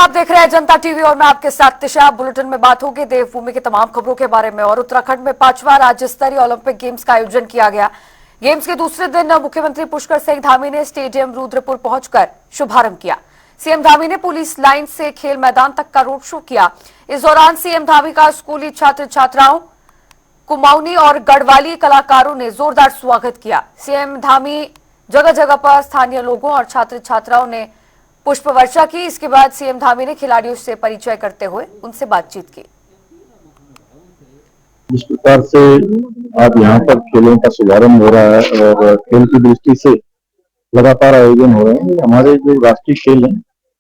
आप देख रहे हैं जनता टीवी और मैं आपके साथ तिशा। बुलेटिन में बात होगी देवभूमि की तमाम खबरों के बारे में। और उत्तराखंड में 5वां राज्य स्तरीय ओलंपिक गेम्स का आयोजन किया गया। गेम्स के दूसरे दिन मुख्यमंत्री पुष्कर सिंह धामी ने स्टेडियम रुद्रपुर पहुंचकर शुभारंभ किया। सीएम धामी ने पुलिस लाइन से खेल मैदान तक का रोड शो किया। इस दौरान सीएम धामी का स्कूली छात्र छात्राओं, कुमाऊनी और गढ़वाली कलाकारों ने जोरदार स्वागत किया। सीएम धामी जगह जगह पर स्थानीय लोगों और छात्र छात्राओं ने पुष्प वर्षा की। इसके बाद सीएम धामी ने खिलाड़ियों से परिचय करते हुए उनसे बातचीत की। जिस प्रकार से आज यहाँ पर खेलों का शुभारंभ हो रहा है और खेल की दृष्टि से लगातार आयोजन हो रहे हैं, हमारे जो राष्ट्रीय खेल हैं,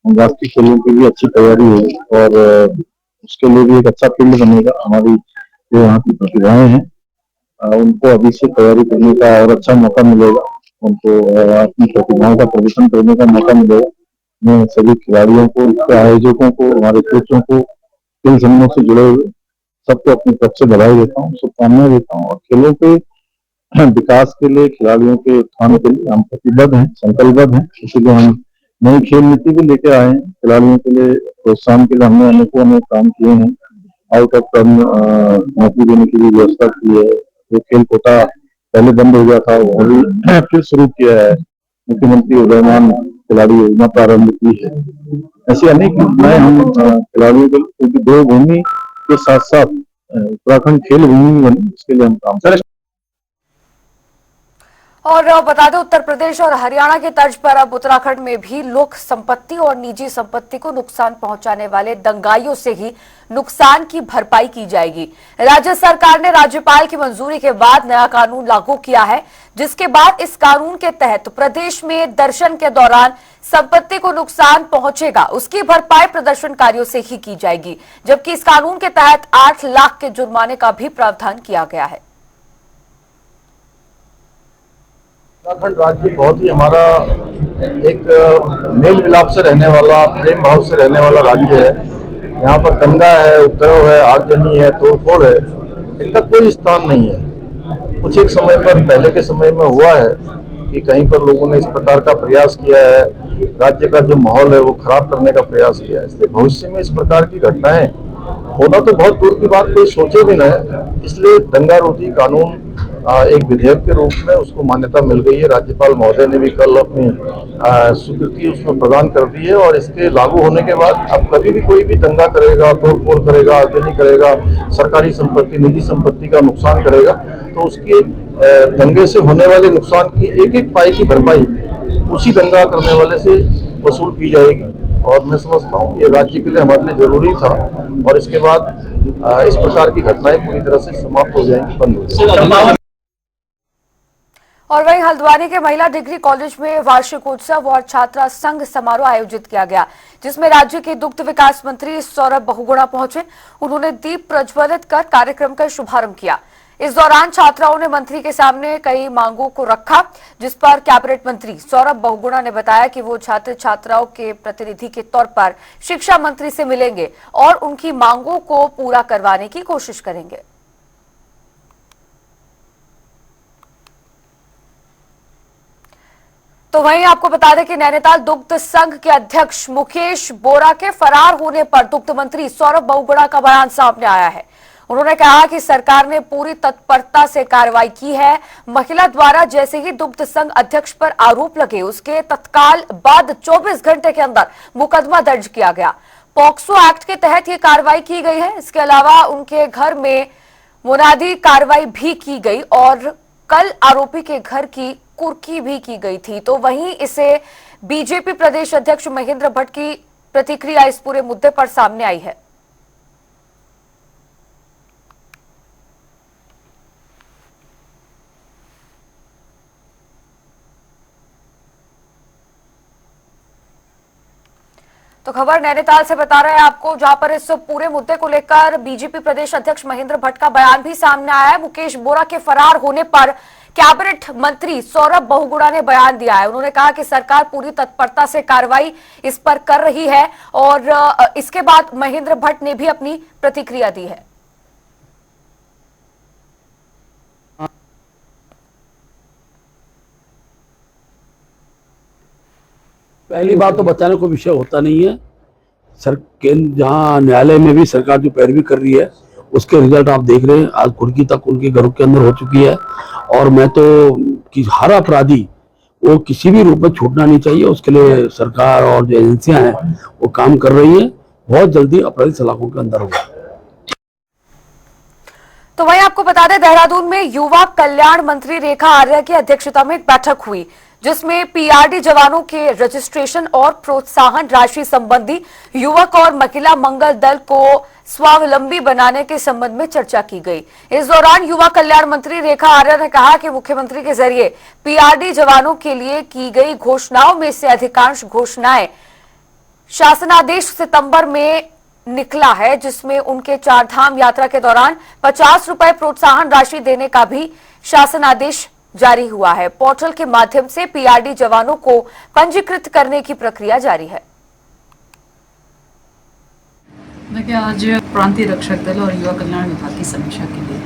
उन राष्ट्रीय खेलों की भी अच्छी तैयारी होगी और उसके लिए भी एक अच्छा फील्ड बनेगा। हमारी जो यहाँ की प्रतिभाएं हैं उनको अभी से तैयारी करने का और अच्छा मौका मिलेगा, उनको अपनी प्रतिभाओं का प्रदर्शन करने का मौका मिलेगा। मैं सभी खिलाड़ियों को, आयोजकों को, हमारे कोचों को, खेल संघों से जुड़े हुए सबको अपनी तरफ से बधाई देता हूँ, शुभकामनाएं देता हूँ। और खेलों के विकास के लिए, खिलाड़ियों के उत्थान के लिए हम प्रतिबद्ध हैं, संकल्पबद्ध हैं। इसीलिए हम नई खेल नीति भी लेके आए हैं। खिलाड़ियों के लिए प्रोत्साहन के लिए हमने अनेकों काम किए हैं। आउट ऑफ टर्न नौकरी देने की भी व्यवस्था की है। जो खेल कोटा पहले बंद हो गया था वो अभी फिर शुरू किया है। मुख्यमंत्री उदयमान खिलाड़ी योजना प्रारंभ की है। ऐसी अनेक योजनाएं हम खिलाड़ियों के लिए, क्योंकि देवभूमि के साथ साथ उत्तराखंड खेल भूमि बने, इसके लिए हम काम करें। और बता दें, उत्तर प्रदेश और हरियाणा की तर्ज पर अब उत्तराखंड में भी लोक संपत्ति और निजी संपत्ति को नुकसान पहुंचाने वाले दंगाइयों से ही नुकसान की भरपाई की जाएगी। राज्य सरकार ने राज्यपाल की मंजूरी के बाद नया कानून लागू किया है, जिसके बाद इस कानून के तहत प्रदेश में दर्शन के दौरान संपत्ति को नुकसान पहुंचेगा, उसकी भरपाई प्रदर्शनकारियों से ही की जाएगी। जबकि इस कानून के तहत 8 लाख के जुर्माने का भी प्रावधान किया गया है। उत्तराखंड राज्य बहुत ही हमारा एक मेल मिलाप से रहने वाला, प्रेम भाव से रहने वाला राज्य है। यहाँ पर दंगा है, उपद्रव है, आगजनी है, तोड़फोड़ है, इनका कोई स्थान नहीं है। कुछ एक समय पर, पहले के समय में हुआ है कि कहीं पर लोगों ने इस प्रकार का प्रयास किया है, राज्य का जो माहौल है वो खराब करने का प्रयास किया है। इसलिए भविष्य में इस प्रकार की घटनाएं होना तो बहुत दूर की बात, कोई सोचे भी नहीं। इसलिए दंगा रोधी कानून एक विधेयक के रूप में उसको मान्यता मिल गई है। राज्यपाल महोदय ने भी कल अपनी स्वीकृति उसमें प्रदान कर दी है और इसके लागू होने के बाद अब कभी भी कोई भी दंगा करेगा, तोड़फोड़ करेगा, आगजनी करेगा, सरकारी संपत्ति, निजी संपत्ति का नुकसान करेगा, तो उसकी दंगे से होने वाले नुकसान की एक एक पाई की भरपाई उसी दंगा करने वाले से वसूल की जाएगी। और मैं समझता हूँ ये राज्य के लिए हमारे लिए जरूरी था और इसके बाद इस प्रकार की घटनाएं पूरी तरह से समाप्त हो जाएंगी, बंद हो जाएंगी। और वहीं हल्द्वानी के महिला डिग्री कॉलेज में वार्षिकोत्सव और छात्रा संघ समारोह आयोजित किया गया, जिसमें राज्य के दुग्ध विकास मंत्री सौरभ बहुगुणा पहुंचे। उन्होंने दीप प्रज्वलित कर कार्यक्रम का शुभारंभ किया। इस दौरान छात्राओं ने मंत्री के सामने कई मांगों को रखा, जिस पर कैबिनेट मंत्री सौरभ बहुगुणा ने बताया कि वो छात्र छात्राओं के प्रतिनिधि के तौर पर शिक्षा मंत्री से मिलेंगे और उनकी मांगों को पूरा करवाने की कोशिश करेंगे। तो वहीं आपको बता दें कि नैनीताल दुग्ध संघ के अध्यक्ष मुकेश बोरा के फरार होने पर दुग्ध मंत्री सौरभ बहुगुणा का बयान सामने आया है। उन्होंने कहा कि सरकार ने पूरी तत्परता से कार्रवाई की है। महिला द्वारा जैसे ही दुग्ध संघ अध्यक्ष पर आरोप लगे, उसके तत्काल बाद 24 घंटे के अंदर मुकदमा दर्ज किया गया। पॉक्सो एक्ट के तहत ये कार्रवाई की गई है। इसके अलावा उनके घर में मुनादी कार्रवाई भी की गई और कल आरोपी के घर की कुर्की भी की गई थी। तो वहीं इसे बीजेपी प्रदेश अध्यक्ष महेंद्र भट्ट की प्रतिक्रिया इस पूरे मुद्दे पर सामने आई है। तो खबर नैनीताल से बता रहे हैं आपको, जहां पर इस पूरे मुद्दे को लेकर बीजेपी प्रदेश अध्यक्ष महेंद्र भट्ट का बयान भी सामने आया है। मुकेश बोरा के फरार होने पर कैबिनेट मंत्री सौरभ बहुगुणा ने बयान दिया है। उन्होंने कहा कि सरकार पूरी तत्परता से कार्रवाई इस पर कर रही है और इसके बाद महेंद्र भट्ट ने भी अपनी प्रतिक्रिया दी है। पहली बात तो बचाने को विषय होता नहीं है। केंद्र जहाँ न्यायालय में भी सरकार जो पैरवी कर रही है उसके रिजल्ट आप देख रहे हैं। आज कुर्की तक उनके घरों के अंदर हो चुकी है और मैं तो कि हर अपराधी वो किसी भी रूप में छूटना नहीं चाहिए, उसके लिए सरकार और जो एजेंसियां हैं वो काम कर रही हैं। बहुत जल्दी अपराधी सलाखों के अंदर होगा। तो वहीं आपको बता दें, देहरादून में युवा कल्याण मंत्री रेखा आर्या की अध्यक्षता में एक बैठक हुई जिसमें पीआरडी जवानों के रजिस्ट्रेशन और प्रोत्साहन राशि संबंधी युवक और महिला मंगल दल को स्वावलंबी बनाने के संबंध में चर्चा की गई। इस दौरान युवा कल्याण मंत्री रेखा आर्या ने कहा कि मुख्यमंत्री के जरिए पीआरडी जवानों के लिए की गई घोषणाओं में से अधिकांश घोषणाएं शासनादेश सितंबर में निकला है, जिसमें उनके 4 धाम यात्रा के दौरान 50 रुपए प्रोत्साहन राशि देने का भी शासनादेश जारी हुआ है। पोर्टल के माध्यम से पीआरडी जवानों को पंजीकृत करने की प्रक्रिया जारी है। देखिए, आज प्रांतीय रक्षक दल और युवा कल्याण विभाग की समीक्षा के लिए,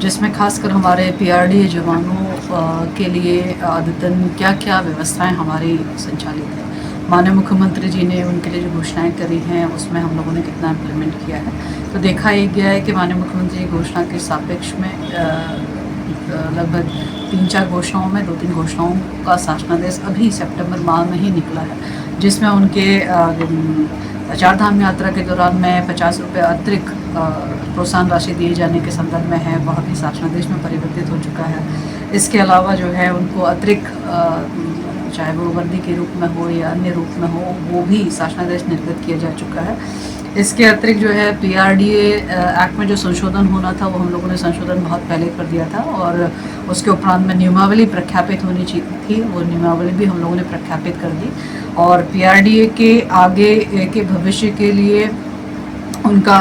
जिसमें खासकर हमारे पीआरडी जवानों के लिए अद्यतन क्या क्या व्यवस्थाएं हमारी संचालित है, माननीय मुख्यमंत्री जी ने उनके लिए जो घोषणाएं करी हैं उसमें हम लोगों ने कितना इम्प्लीमेंट किया है। तो देखा ये गया है कि माननीय मुख्यमंत्री जी घोषणा के सापेक्ष में लगभग 3-4 घोषणाओं में 2-3 घोषणाओं का शासनादेश अभी सितंबर माह में ही निकला है, जिसमें उनके 4 धाम यात्रा के दौरान में 50 रुपये अतिरिक्त प्रोत्साहन राशि दिए जाने के संदर्भ में है, वह भी शासनादेश में परिवर्तित हो चुका है। इसके अलावा जो है उनको अतिरिक्त चाहे वो वर्दी के रूप में हो या अन्य रूप में हो, वो भी शासनादेश निर्गत किया जा चुका है। इसके अतिरिक्त जो है पीआरडीए एक्ट में जो संशोधन होना था वो हम लोगों ने संशोधन बहुत पहले कर दिया था और उसके उपरांत में नियमावली प्रख्यापित होनी चाहिए थी, वो नियमावली भी हम लोगों ने प्रख्यापित कर दी और पीआरडीए के आगे के भविष्य के लिए उनका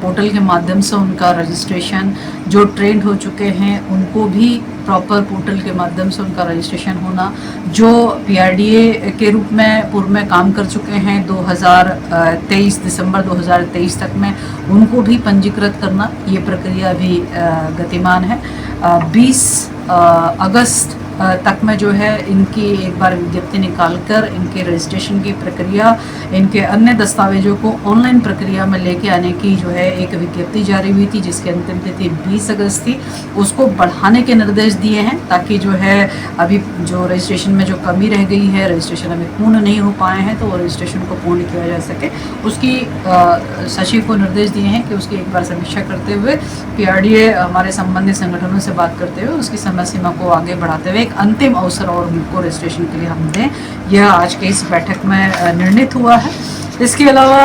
पोर्टल के माध्यम से उनका रजिस्ट्रेशन, जो ट्रेंड हो चुके हैं उनको भी प्रॉपर पोर्टल के माध्यम से उनका रजिस्ट्रेशन होना, जो पीआरडीए के रूप में पूर्व में काम कर चुके हैं 2023 दिसंबर 2023 तक में, उनको भी पंजीकृत करना, ये प्रक्रिया भी गतिमान है। 20 अगस्त तक में जो है इनकी एक बार विज्ञप्ति निकालकर इनके रजिस्ट्रेशन की प्रक्रिया, इनके अन्य दस्तावेजों को ऑनलाइन प्रक्रिया में लेके आने की जो है एक विज्ञप्ति जारी हुई थी, जिसकी अंतिम तिथि 20 अगस्त थी। उसको बढ़ाने के निर्देश दिए हैं ताकि जो है अभी जो रजिस्ट्रेशन में जो कमी रह गई है, रजिस्ट्रेशन अभी पूर्ण नहीं हो पाए हैं, तो वो रजिस्ट्रेशन को पूर्ण किया जा सके। उसकी सचिव को निर्देश दिए हैं कि उसकी एक बार समीक्षा करते हुए पीआरडीए हमारे संबंधित संगठनों से बात करते हुए उसकी समय सीमा को आगे बढ़ाते हुए एक अंतिम अवसर और उनको रजिस्ट्रेशन के लिए हम दें, यह आज के इस बैठक में निर्णित हुआ है। इसके अलावा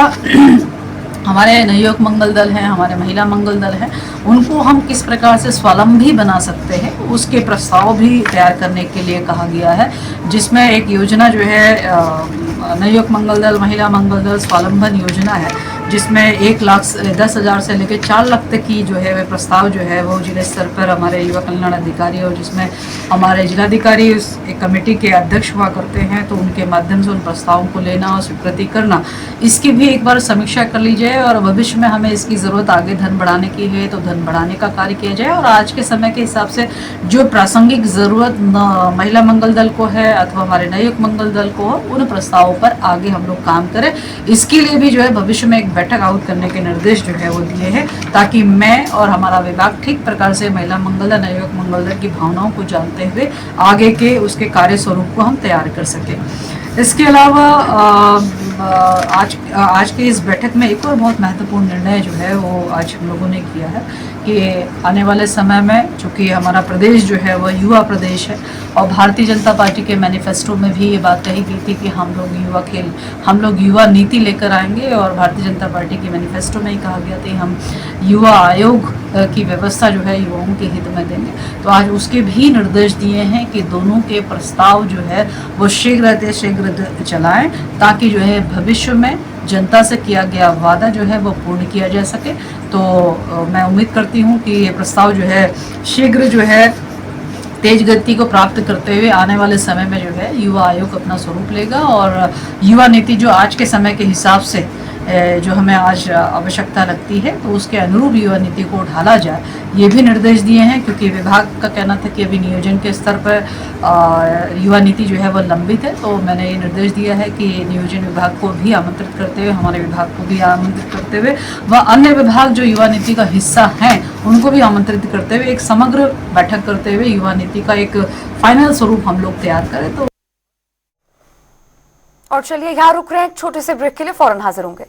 हमारे नवयुवक मंगल दल हैं, हमारे महिला मंगल दल हैं, उनको हम किस प्रकार से स्वावलंबी बना सकते हैं उसके प्रस्ताव भी तैयार करने के लिए कहा गया है, जिसमें एक योजना जो है नवयुवक मंगल दल, महिला मंगल दल स्वावलंबन योजना है, जिसमें 1,10,000 से लेकर 4 लाख तक की जो है वह प्रस्ताव जो है वो जिला स्तर पर हमारे युवा कल्याण अधिकारी और जिसमें हमारे जिलाधिकारी उस एक कमेटी के अध्यक्ष हुआ करते हैं, तो उनके माध्यम से उन प्रस्तावों को लेना और स्वीकृति करना, इसकी भी एक बार समीक्षा कर ली जाए और भविष्य में हमें इसकी ज़रूरत आगे धन बढ़ाने की है तो धन बढ़ाने का कार्य किया जाए और आज के समय के हिसाब से जो प्रासंगिक ज़रूरत महिला मंगल दल को है अथवा हमारे नवयुवक मंगल दल को हो, उन प्रस्तावों पर आगे हम लोग काम करें। इसके लिए भी जो है भविष्य में एक बैठक आउट करने के निर्देश जो है वो दिए हैं, ताकि मैं और हमारा विभाग ठीक प्रकार से महिला मंगल दल, नवयुवक मंगल दल की भावनाओं को जानते हुए आगे के उसके कार्य स्वरूप को हम तैयार कर सकें। इसके अलावा आज के इस बैठक में एक और बहुत महत्वपूर्ण निर्णय जो है वो आज हम लोगों ने किया है कि आने वाले समय में, चूँकि हमारा प्रदेश जो है वह युवा प्रदेश है और भारतीय जनता पार्टी के मैनिफेस्टो में भी ये बात कही गई थी कि हम लोग युवा नीति लेकर आएंगे और भारतीय जनता पार्टी के मैनिफेस्टो में ही कहा गया था हम युवा आयोग की व्यवस्था जो है युवाओं के हित में देंगे। तो आज उसके भी निर्देश दिए हैं कि दोनों के प्रस्ताव जो है वो शीघ्र चलाएं, ताकि जो है भविष्य में जनता से किया गया वादा जो है वो पूर्ण किया जा सके। तो मैं उम्मीद करती हूँ कि ये प्रस्ताव जो है शीघ्र जो है तेज गति को प्राप्त करते हुए आने वाले समय में जो है युवा आयोग अपना स्वरूप लेगा और युवा नीति जो आज के समय के हिसाब से जो हमें आज आवश्यकता लगती है, तो उसके अनुरूप युवा नीति को ढाला जाए, ये भी निर्देश दिए हैं। क्योंकि विभाग का कहना था कि अभी नियोजन के स्तर पर युवा नीति जो है वह लंबित है, तो मैंने ये निर्देश दिया है कि नियोजन विभाग को भी आमंत्रित करते हुए, हमारे विभाग को भी आमंत्रित करते हुए व अन्य विभाग जो युवा नीति का हिस्सा हैं उनको भी आमंत्रित करते हुए एक समग्र बैठक करते हुए युवा नीति का एक फाइनल स्वरूप हम लोग तैयार करें। तो और चलिए यहाँ रुक रहे हैं एक छोटे से ब्रेक के लिए, फौरन हाजिर होंगे।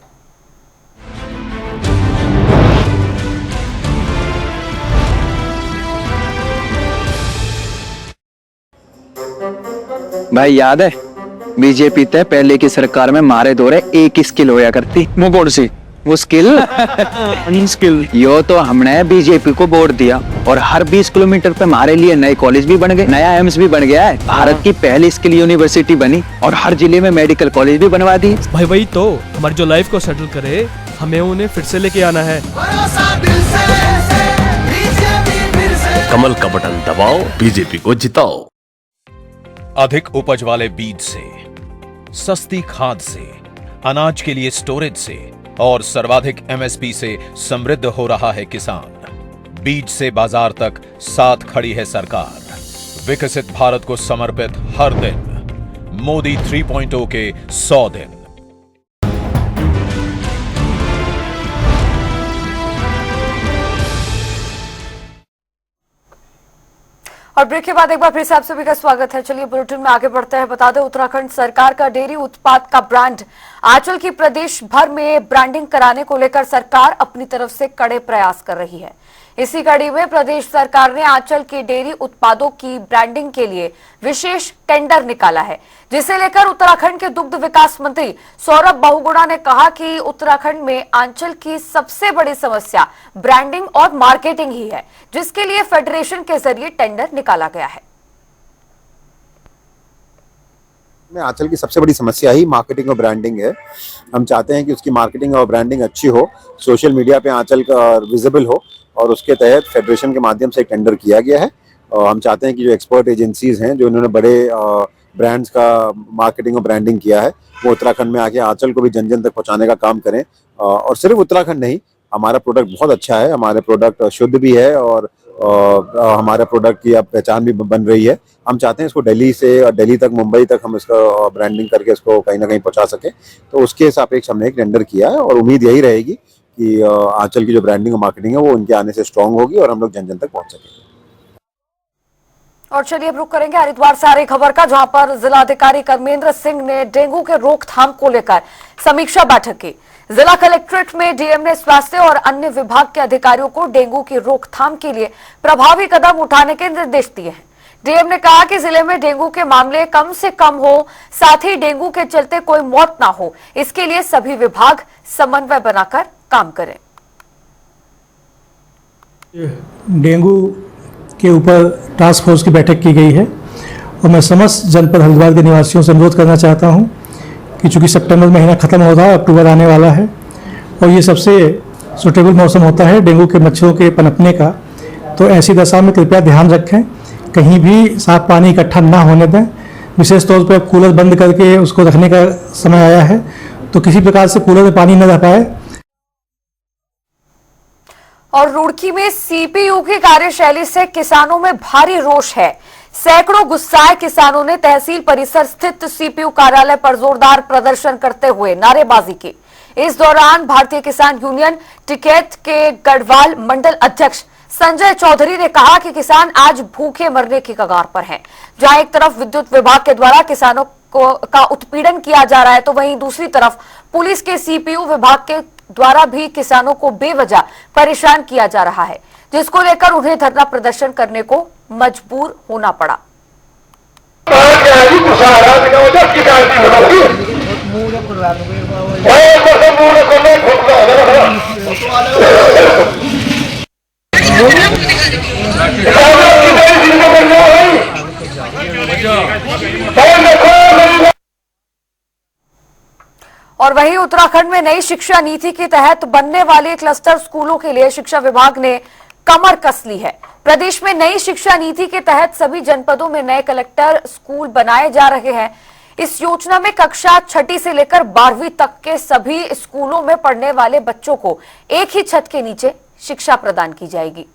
भाई याद है बीजेपी ते पहले की सरकार में मारे दौरे एक ही स्किल होया करती। वो कौन सी? वो स्किल यो तो हमने बीजेपी को वोट दिया और हर 20 किलोमीटर पे हमारे लिए नए कॉलेज भी बन गए, नया एम्स भी बन गया है, भारत की पहली स्किल यूनिवर्सिटी बनी और हर जिले में मेडिकल कॉलेज भी बनवा दी। भाई वही तो हमारी जो लाइफ को सेटल करे, हमें उन्हें फिर से लेके आना है। कमल का बटन दबाओ, बीजेपी को जिताओ। अधिक उपज वाले बीज से, सस्ती खाद से, अनाज के लिए स्टोरेज से और सर्वाधिक एमएसपी से समृद्ध हो रहा है किसान। बीज से बाजार तक साथ खड़ी है सरकार। विकसित भारत को समर्पित हर दिन। मोदी 3.0 के 100 दिन। और ब्रेक के बाद एक बार फिर से आप सभी का स्वागत है। चलिए बुलेटिन में आगे बढ़ते हैं। बता दें, उत्तराखंड सरकार का डेयरी उत्पाद का ब्रांड आंचल की प्रदेश भर में ब्रांडिंग कराने को लेकर सरकार अपनी तरफ से कड़े प्रयास कर रही है। इसी कड़ी में प्रदेश सरकार ने आंचल के डेयरी उत्पादों की ब्रांडिंग के लिए विशेष टेंडर निकाला है, जिसे लेकर उत्तराखंड के दुग्ध विकास मंत्री सौरभ बहुगुणा ने कहा कि उत्तराखंड में आंचल की सबसे बड़ी समस्या ब्रांडिंग और मार्केटिंग ही है, जिसके लिए फेडरेशन के जरिए टेंडर निकाला गया है। आंचल की सबसे बड़ी समस्या ही मार्केटिंग और ब्रांडिंग है। हम चाहते हैं कि उसकी मार्केटिंग और ब्रांडिंग अच्छी हो, सोशल मीडिया पे आंचल का विजिबल हो, और उसके तहत फेडरेशन के माध्यम से एक टेंडर किया गया है। हम चाहते हैं कि जो एक्सपर्ट एजेंसीज हैं, जो इन्होंने बड़े ब्रांड्स का मार्केटिंग और ब्रांडिंग किया है, वो उत्तराखंड में आके आंचल को भी जन जन तक पहुंचाने का काम करें। और सिर्फ उत्तराखंड नहीं, हमारा प्रोडक्ट बहुत अच्छा है, हमारे प्रोडक्ट शुद्ध भी है और हमारे प्रोडक्ट की अब पहचान भी बन रही है। हम चाहते हैं इसको दिल्ली से और दिल्ली तक, मुंबई तक हम इसका ब्रांडिंग करके इसको कहीं ना कहीं पहुंचा सके। तो उसके सापेक्ष हमने एक टेंडर किया है और उम्मीद यही रहेगी कि आंचल की जो ब्रांडिंग और मार्केटिंग है वो उनके आने से स्ट्रांग होगी और हम लोग जन जन तक पहुंच सकेंगे। और चलिए अब रुक करेंगे हरिद्वार से आ रही खबर का, जहां पर जिलाधिकारी कर्मेंद्र सिंह ने डेंगू के रोकथाम को लेकर समीक्षा बैठक की। जिला कलेक्ट्रेट में डीएम ने स्वास्थ्य और अन्य विभाग के अधिकारियों को डेंगू की रोकथाम के लिए प्रभावी कदम उठाने के निर्देश दिए हैं। डीएम ने कहा कि जिले में डेंगू के मामले कम से कम हो, साथ ही डेंगू के चलते कोई मौत ना हो, इसके लिए सभी विभाग समन्वय बनाकर काम करें। डेंगू के ऊपर टास्क फोर्स की बैठक की गई है और मैं समस्त जनपद हरिद्वार के निवासियों से अनुरोध करना चाहता हूं कि चूंकि सितंबर महीना खत्म हो रहा है, अक्टूबर आने वाला है और ये सबसे सुटेबल मौसम होता है डेंगू के मच्छरों के पनपने का, तो ऐसी दशा में कृपया ध्यान रखें, कहीं भी साफ पानी इकट्ठा ना होने दें। विशेष तौर पर कूलर बंद करके उसको रखने का समय आया है, तो किसी प्रकार से कूलर में पानी न रह पाए। और रुड़की में सीपीयू की कार्यशैली से किसानों में भारी रोष है। सैकड़ों गुस्साए किसानों ने तहसील परिसर स्थित सीपीयू कार्यालय पर जोरदार प्रदर्शन करते हुए नारेबाजी की। इस दौरान भारतीय किसान यूनियन टिकैत के गढ़वाल मंडल अध्यक्ष संजय चौधरी ने कहा कि किसान आज भूखे मरने की कगार पर हैं। जहां एक तरफ विद्युत विभाग के द्वारा किसानों का उत्पीड़न किया जा रहा है, तो वहीं दूसरी तरफ पुलिस के सीपीयू विभाग के द्वारा भी किसानों को बेवजह परेशान किया जा रहा है, जिसको लेकर उन्हें धरना प्रदर्शन करने को मजबूर होना पड़ा। और वहीं उत्तराखंड में नई शिक्षा नीति के तहत बनने वाले क्लस्टर स्कूलों के लिए शिक्षा विभाग ने कमर कस ली है। प्रदेश में नई शिक्षा नीति के तहत सभी जनपदों में नए कलेक्टर स्कूल बनाए जा रहे हैं। इस योजना में कक्षा 6ठी से लेकर 12वीं तक के सभी स्कूलों में पढ़ने वाले बच्चों को एक ही छत के नीचे शिक्षा प्रदान की जाएगी।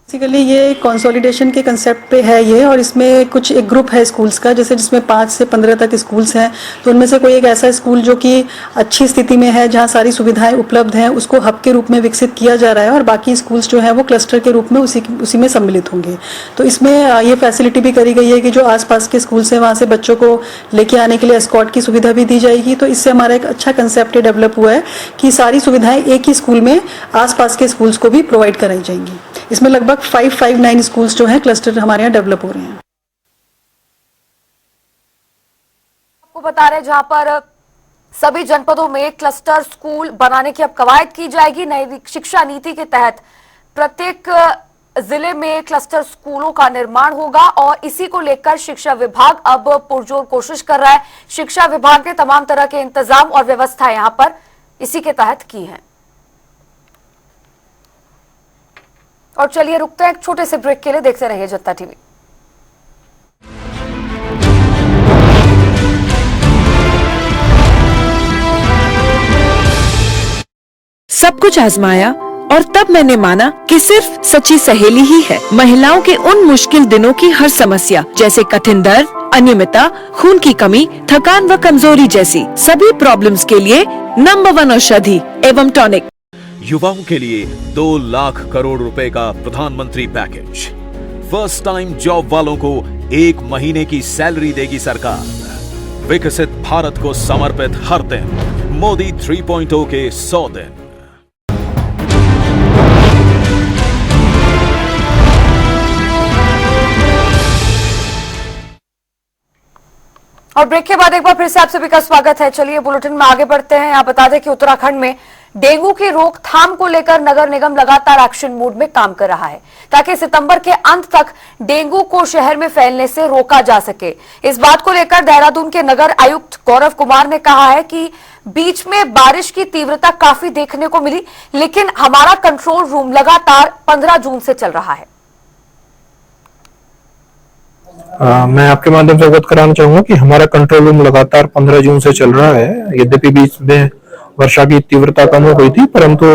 बेसिकली ये कंसोलिडेशन के कंसेप्ट पे है ये, और इसमें कुछ एक ग्रुप है स्कूल्स का, जैसे जिसमें 5 से 15 तक स्कूल्स हैं, तो उनमें से कोई एक ऐसा स्कूल जो कि अच्छी स्थिति में है, जहाँ सारी सुविधाएं उपलब्ध हैं, उसको हब के रूप में विकसित किया जा रहा है, और बाकी स्कूल्स जो हैं वो क्लस्टर के रूप में उसी में सम्मिलित होंगे। तो इसमें ये फैसिलिटी भी करी गई है कि जो आसपास के स्कूल्स हैं वहाँ से बच्चों को लेके आने के लिए एस्कॉर्ट की सुविधा भी दी जाएगी। तो इससे हमारा एक अच्छा कंसेप्ट डेवलप हुआ है कि सारी सुविधाएं एक ही स्कूल में आसपास के स्कूल्स को भी प्रोवाइड कराई जाएंगी। इसमें लगभग 559 स्कूल्स जो हैं क्लस्टर हमारे यहाँ डेवलप हो रहे हैं। आपको बता रहे जहां पर सभी जनपदों में क्लस्टर स्कूल बनाने की अब कवायद की जाएगी। नई शिक्षा नीति के तहत प्रत्येक जिले में क्लस्टर स्कूलों का निर्माण होगा और इसी को लेकर शिक्षा विभाग अब पुरजोर कोशिश कर रहा है। शिक्षा विभाग ने तमाम तरह के इंतजाम और व्यवस्था यहां पर इसी के तहत की है। और चलिए रुकते हैं एक छोटे से ब्रेक के लिए। देखते रहिए जनता टीवी। सब कुछ आजमाया और तब मैंने माना कि सिर्फ सच्ची सहेली ही है महिलाओं के उन मुश्किल दिनों की हर समस्या, जैसे कठिन दर्द, अनियमितता, खून की कमी, थकान व कमजोरी जैसी सभी प्रॉब्लम्स के लिए नंबर 1 औषधि एवं टॉनिक। युवाओं के लिए 2 लाख करोड़ रुपए का प्रधानमंत्री पैकेज। फर्स्ट टाइम जॉब वालों को 1 महीने की सैलरी देगी सरकार। विकसित भारत को समर्पित हर दिन। मोदी 3.0 के 100 दिन। और ब्रेक के बाद एक बार फिर से आप सभी का स्वागत है। चलिए बुलेटिन में आगे बढ़ते हैं। यहाँ बता दें कि उत्तराखंड में डेंगू की रोकथाम को लेकर नगर निगम लगातार एक्शन मोड में काम कर रहा है ताकि सितंबर के अंत तक डेंगू को शहर में फैलने से रोका जा सके। इस बात को लेकर देहरादून के नगर आयुक्त गौरव कुमार ने कहा है कि बीच में बारिश की तीव्रता काफी देखने को मिली, लेकिन हमारा कंट्रोल रूम लगातार 15 जून से चल रहा है। मैं आपके माध्यम से अवगत कराना चाहूंगा कि हमारा कंट्रोल रूम लगातार 15 जून से चल रहा है। यद्यपि बीच में वर्षा की तीव्रता कम हो गई थी, परंतु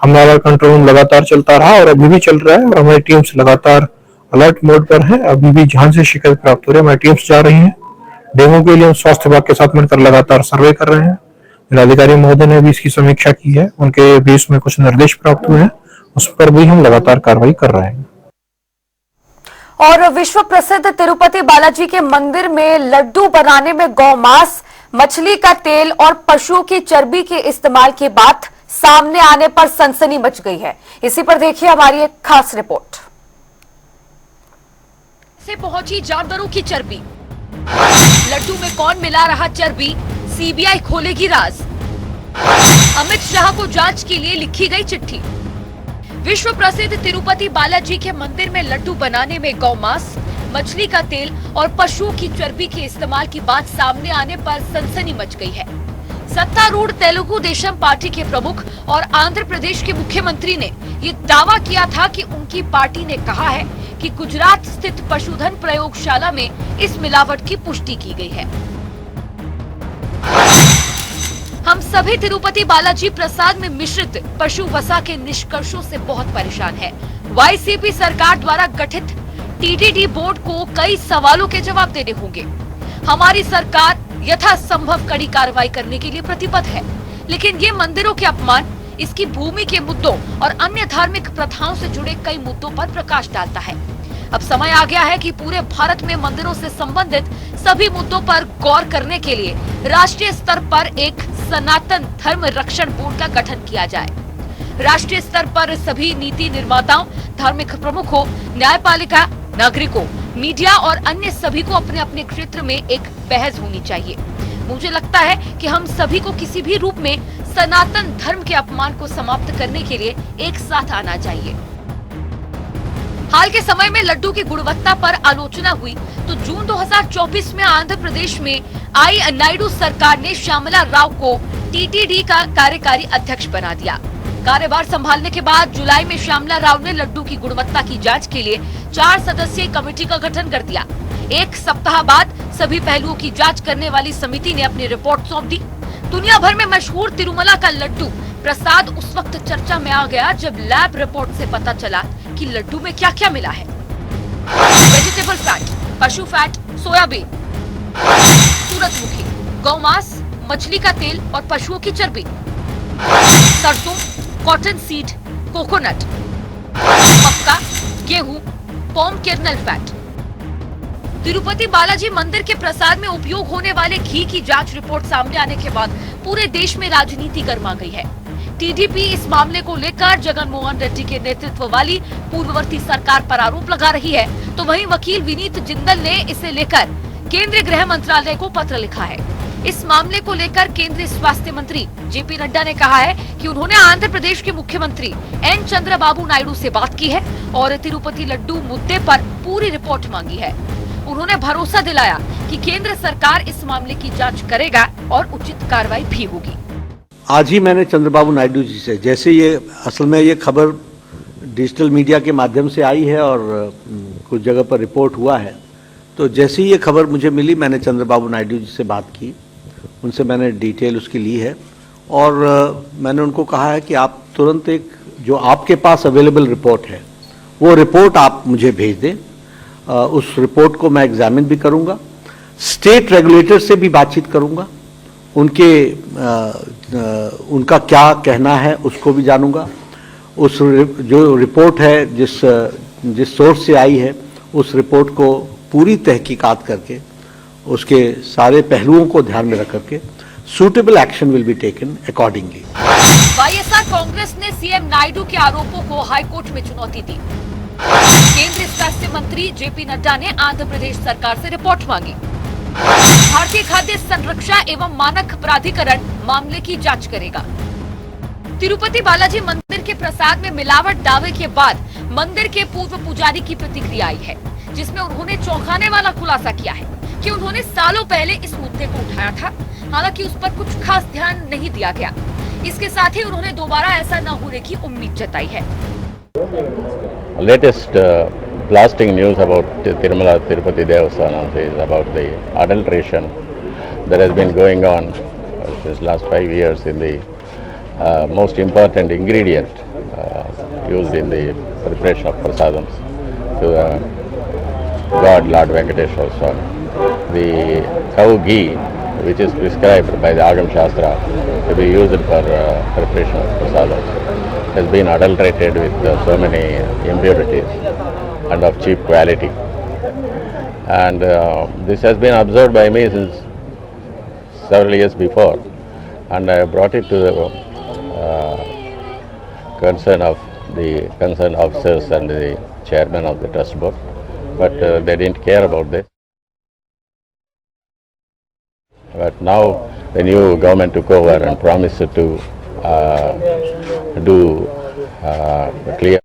हमारा कंट्रोल रूम लगातार चलता रहा और अभी भी चल रहा है और हमारी टीम्स लगातार अलर्ट मोड पर है। अभी भी जहां से शिकायत प्राप्त हो रही है हमारी टीम्स जा रही हैं। डेंगू के लिए हम स्वास्थ्य विभाग के साथ मिलकर लगातार सर्वे कर रहे हैं। जिलाधिकारी महोदय ने भी इसकी समीक्षा की है, उनके भी इसमें कुछ निर्देश प्राप्त हुए हैं, उस पर भी हम लगातार कार्रवाई कर रहे हैं। और विश्व प्रसिद्ध तिरुपति बालाजी के मंदिर में लड्डू बनाने में गौमांस, मछली का तेल और पशुओं की चर्बी के इस्तेमाल की बात सामने आने पर सनसनी मच गई है। इसी पर देखिए हमारी एक खास रिपोर्ट। से पहुंची जानवरों की चर्बी, लड्डू में कौन मिला रहा चर्बी, सीबीआई खोलेगी राज। अमित शाह को जांच के लिए लिखी गई चिट्ठी। विश्व प्रसिद्ध तिरुपति बालाजी के मंदिर में लड्डू बनाने में गौमांस, मछली का तेल और पशुओं की चर्बी के इस्तेमाल की बात सामने आने पर सनसनी मच गई है। सत्तारूढ़ तेलुगु देशम पार्टी के प्रमुख और आंध्र प्रदेश के मुख्यमंत्री ने ये दावा किया था कि उनकी पार्टी ने कहा है कि गुजरात स्थित पशुधन प्रयोगशाला में इस मिलावट की पुष्टि की गई है। हम सभी तिरुपति बालाजी प्रसाद में मिश्रित पशु वसा के निष्कर्षों से बहुत परेशान हैं। वाईसीपी सरकार द्वारा गठित टीटीडी बोर्ड को कई सवालों के जवाब देने होंगे। हमारी सरकार यथासंभव कड़ी कार्रवाई करने के लिए प्रतिबद्ध है, लेकिन ये मंदिरों के अपमान, इसकी भूमि के मुद्दों और अन्य धार्मिक प्रथाओं से जुड़े कई मुद्दों पर प्रकाश डालता है। अब समय आ गया है कि पूरे भारत में मंदिरों से संबंधित सभी मुद्दों पर गौर करने के लिए राष्ट्रीय स्तर पर एक सनातन धर्म रक्षण बोर्ड का गठन किया जाए। राष्ट्रीय स्तर पर सभी नीति निर्माताओं, धार्मिक प्रमुखों, न्यायपालिका, नागरिकों, मीडिया और अन्य सभी को अपने अपने क्षेत्र में एक बहस होनी चाहिए। मुझे लगता है कि हम सभी को किसी भी रूप में सनातन धर्म के अपमान को समाप्त करने के लिए एक साथ आना चाहिए। हाल के समय में लड्डू की गुणवत्ता पर आलोचना हुई तो जून 2024 में आंध्र प्रदेश में आई नायडू सरकार ने श्यामला राव को टीटीडी का कार्यकारी अध्यक्ष बना दिया। कार्यभार संभालने के बाद जुलाई में श्यामला राव ने लड्डू की गुणवत्ता की जांच के लिए 4 सदस्यीय कमेटी का गठन कर दिया। एक सप्ताह बाद सभी पहलुओं की जांच करने वाली समिति ने अपनी रिपोर्ट सौंप दी। दुनिया भर में मशहूर तिरुमला का लड्डू प्रसाद उस वक्त चर्चा में आ गया जब लैब रिपोर्ट से पता चला कि लड्डू में क्या क्या मिला है। वेजिटेबल फैट, पशु फैट, सोयाबीन, सूरजमुखी, गौमांस, मछली का तेल और पशुओं की चर्बी, सरसों, कॉटन सीड, कोकोनट, मक्का, गेहूं, पॉम कर्नल फैट। तिरुपति बालाजी मंदिर के प्रसाद में उपयोग होने वाले घी की जांच रिपोर्ट सामने आने के बाद पूरे देश में राजनीति गर्मा गई है। टीडीपी इस मामले को लेकर जगन मोहन रेड्डी के नेतृत्व वाली पूर्ववर्ती सरकार पर आरोप लगा रही है, तो वहीं वकील विनीत जिंदल ने इसे लेकर केंद्रीय गृह मंत्रालय को पत्र लिखा है। इस मामले को लेकर केंद्रीय स्वास्थ्य मंत्री जेपी नड्डा ने कहा है कि उन्होंने आंध्र प्रदेश के मुख्यमंत्री एन चंद्रबाबू नायडू से बात की है और तिरुपति लड्डू मुद्दे पर पूरी रिपोर्ट मांगी है। उन्होंने भरोसा दिलाया कि केंद्र सरकार इस मामले की जांच करेगा और उचित कार्रवाई भी होगी। आज ही मैंने चंद्रबाबू नायडू जी से, जैसे ये असल में ये खबर डिजिटल मीडिया के माध्यम से आई है और कुछ जगह पर रिपोर्ट हुआ है, तो जैसे ही ये खबर मुझे मिली मैंने चंद्रबाबू नायडू जी से बात की, उनसे मैंने डिटेल उसकी ली है और मैंने उनको कहा है कि आप तुरंत एक जो आपके पास अवेलेबल रिपोर्ट है वो रिपोर्ट आप मुझे भेज दें। उस रिपोर्ट को मैं एग्जामिन भी करूंगा, स्टेट रेगुलेटर से भी बातचीत करूंगा, उनका क्या कहना है उसको भी जानूंगा। उस जो रिपोर्ट है जिस सोर्स से आई है उस रिपोर्ट को पूरी तहकीकात करके उसके सारे पहलुओं को ध्यान में रख करके suitable action will be taken accordingly. YSR Congress ने सीएम नायडू के आरोपों को हाईकोर्ट में चुनौती दी। केंद्रीय स्वास्थ्य मंत्री जेपी नड्डा ने आंध्र प्रदेश सरकार से रिपोर्ट मांगी। भारतीय खाद्य संरक्षा एवं मानक प्राधिकरण मामले की जांच करेगा। तिरुपति बालाजी मंदिर के प्रसाद में मिलावट दावे के बाद मंदिर के पूर्व पुजारी की प्रतिक्रिया आई है, जिसमें उन्होंने चौंकाने वाला खुलासा किया है कि उन्होंने सालों पहले इस मुद्दे को उठाया था, हालांकि उस पर कुछ खास ध्यान नहीं दिया गया। इसके साथ ही उन्होंने दोबारा ऐसा न होने की उम्मीद जताई है। Latest blasting news about Tirumala Tirupati Devasthanam is about the adulteration that has been going on since last 5 years in the most important ingredient used in the preparation of prasadams to God Lord Venkateshwar Swami. The cow ghee, which is prescribed by the Agam Shastra to be used for preparation of prasadams, has been adulterated with so many impurities and of cheap quality. And this has been observed by me since several years before, and I brought it to the concern of the concerned officers and the chairman of the trust board, but they didn't care about this. But now the new government took over and promised to do clear